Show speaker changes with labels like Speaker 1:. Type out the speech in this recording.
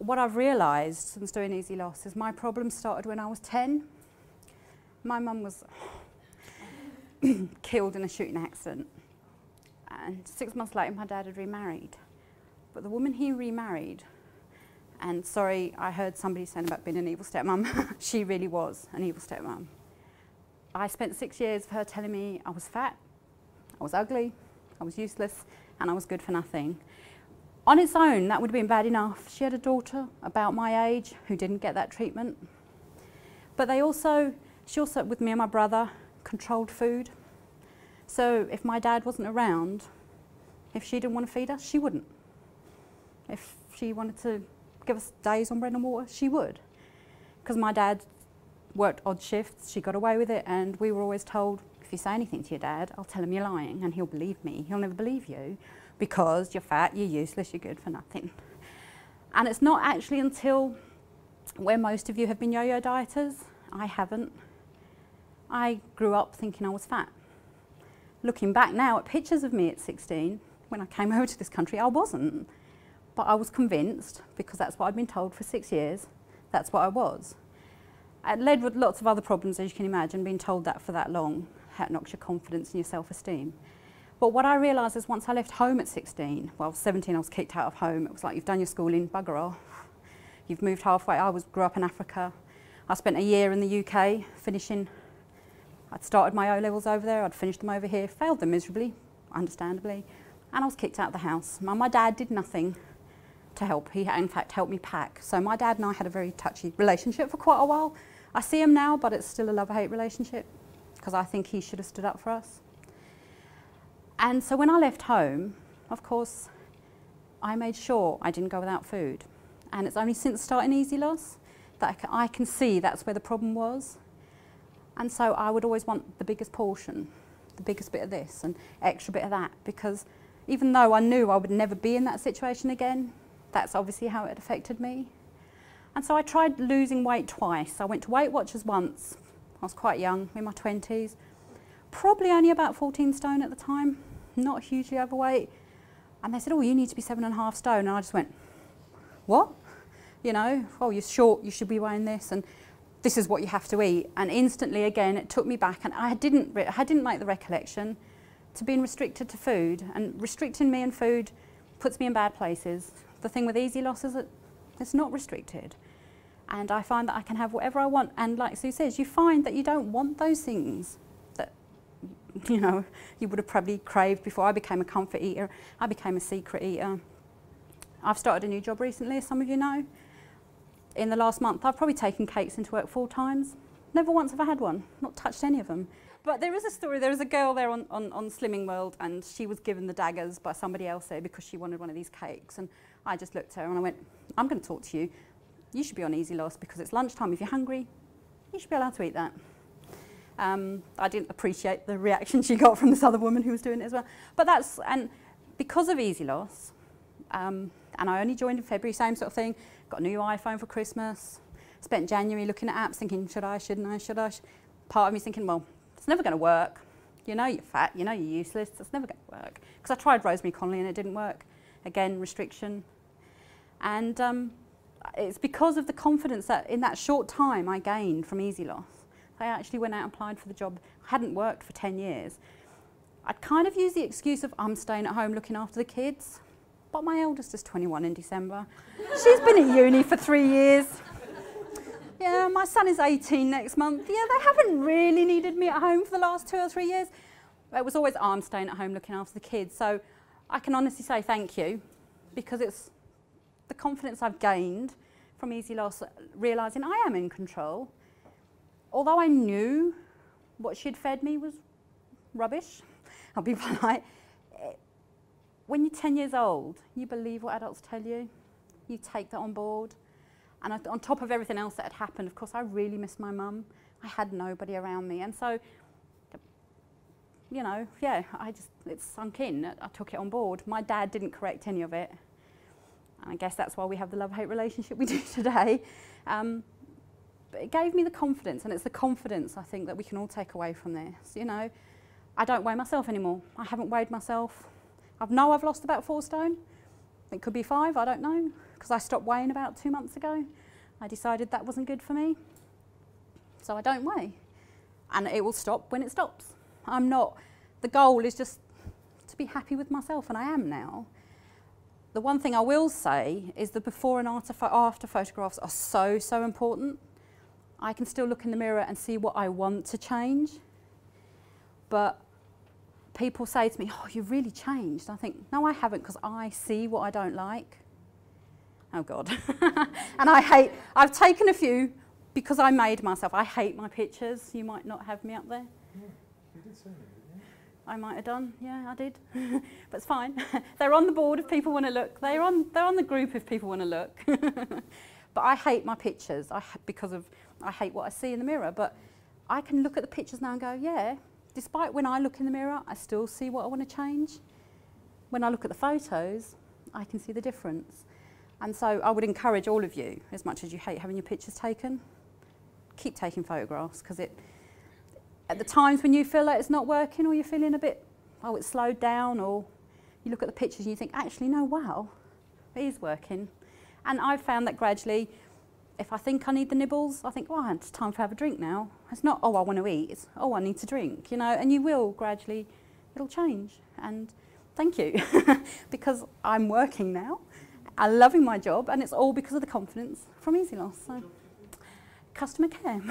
Speaker 1: what I've realised since doing Easy Loss is my problem started when I was 10. My mum was killed in a shooting accident, and 6 months later my dad had remarried. But the woman he remarried, and sorry, I heard somebody saying about being an evil stepmum, she really was an evil stepmum. I spent 6 years of her telling me I was fat, I was ugly, I was useless, and I was good for nothing. On its own, that would have been bad enough. She had a daughter about my age who didn't get that treatment. But she also, with me and my brother, controlled food. So if my dad wasn't around, if she didn't want to feed us, she wouldn't. If she wanted to give us days on bread and water, she would. Because my dad worked odd shifts, she got away with it, and we were always told, if you say anything to your dad, I'll tell him you're lying and he'll believe me. He'll never believe you because you're fat, you're useless, you're good for nothing. And it's not actually until where most of you have been yo-yo dieters, I haven't. I grew up thinking I was fat. Looking back now at pictures of me at 16, when I came over to this country, I wasn't. But I was convinced, because that's what I'd been told for 6 years, that's what I was. It led with lots of other problems, as you can imagine, being told that for that long. That knocks your confidence and your self-esteem. But what I realised is once I left home at 16, well, 17 I was kicked out of home. It was like, you've done your schooling, bugger off. You've moved halfway. Grew up in Africa. I spent a year in the UK finishing. I'd started my O-levels over there, I'd finished them over here, failed them miserably, understandably, and I was kicked out of the house. My dad did nothing to help. He, in fact, helped me pack. So my dad and I had a very touchy relationship for quite a while. I see him now, but it's still a love-hate relationship because I think he should have stood up for us. And so when I left home, of course, I made sure I didn't go without food. And it's only since starting Easy Loss that I can see that's where the problem was. And so I would always want the biggest portion, the biggest bit of this and extra bit of that, because even though I knew I would never be in that situation again, that's obviously how it affected me. And so I tried losing weight twice. I went to Weight Watchers once. I was quite young, in my 20s. Probably only about 14 stone at the time, not hugely overweight. And they said, oh, you need to be 7.5 stone. And I just went, what? You know, oh, you're short, you should be weighing this, and this is what you have to eat. And instantly, again, it took me back, and I didn't like the recollection to being restricted to food. And restricting me in food puts me in bad places. The thing with Easy Loss is that it's not restricted. And I find that I can have whatever I want. And like Sue says, you find that you don't want those things that, you know, you would have probably craved before. I became a comfort eater. I became a secret eater. I've started a new job recently, as some of you know. In the last month, I've probably taken cakes into work 4 times. Never once have I had one, not touched any of them. But there is a story, there was a girl there on Slimming World, and she was given the daggers by somebody else there because she wanted one of these cakes. And I just looked at her and I went, I'm going to talk to you. You should be on Easy Loss because it's lunchtime. If you're hungry, you should be allowed to eat that. I didn't appreciate the reaction she got from this other woman who was doing it as well. But that's, and because of Easy Loss, and I only joined in February, same sort of thing, got a new iPhone for Christmas, spent January looking at apps thinking, should I, shouldn't I, should I? Part of me thinking, well, it's never going to work. You know you're fat, you know you're useless, it's never going to work. Because I tried Rosemary Connolly and it didn't work. Again, restriction. And it's because of the confidence that in that short time I gained from Easy Loss. I actually went out and applied for the job. I hadn't worked for 10 years. I'd kind of used the excuse of I'm staying at home looking after the kids. But my eldest is 21 in December. She's been at uni for 3 years. Yeah, my son is 18 next month. Yeah, they haven't really needed me at home for the last 2 or 3 years. It was always, I'm staying at home looking after the kids. So I can honestly say thank you, because it's the confidence I've gained from Easy Loss, realising I am in control. Although I knew what she'd fed me was rubbish, I'll be polite. When you're 10 years old, you believe what adults tell you. You take that on board. And on top of everything else that had happened, of course, I really missed my mum. I had nobody around me. And so, you know, yeah, it sunk in. I took it on board. My dad didn't correct any of it. And I guess that's why we have the love-hate relationship we do today. But it gave me the confidence, and it's the confidence, I think, that we can all take away from this. You know, I don't weigh myself anymore. I haven't weighed myself. I know I've lost about 4 stone. It could be 5, I don't know, because because I stopped weighing about 2 months ago. I decided that wasn't good for me, so I don't weigh. And it will stop when it stops. The goal is just to be happy with myself, and I am now. The one thing I will say is the before and after photographs are so, so important. I can still look in the mirror and see what I want to change, but people say to me, oh, you've really changed. I think, no, I haven't, because I see what I don't like. Oh God. And I've taken a few because I made myself. I hate my pictures. You might not have me up there.
Speaker 2: Yeah, you did say that, didn't you?
Speaker 1: I might have done, yeah, I did. But it's fine. They're on the board if people want to look. They're on the group if people want to look. But I hate my pictures because I hate what I see in the mirror. But I can look at the pictures now and go, yeah, despite when I look in the mirror, I still see what I want to change. When I look at the photos, I can see the difference. And so I would encourage all of you, as much as you hate having your pictures taken, keep taking photographs, because at the times when you feel like it's not working, or you're feeling a bit, oh, it's slowed down, or you look at the pictures and you think, actually, no, wow, it is working. And I've found that gradually, if I think I need the nibbles, I think, oh, it's time to have a drink now. It's not, oh, I want to eat, it's, oh, I need to drink, you know, and you will gradually, it'll change. And thank you, because I'm working now. I'm loving my job, and it's all because of the confidence from Easy Loss. So, customer care.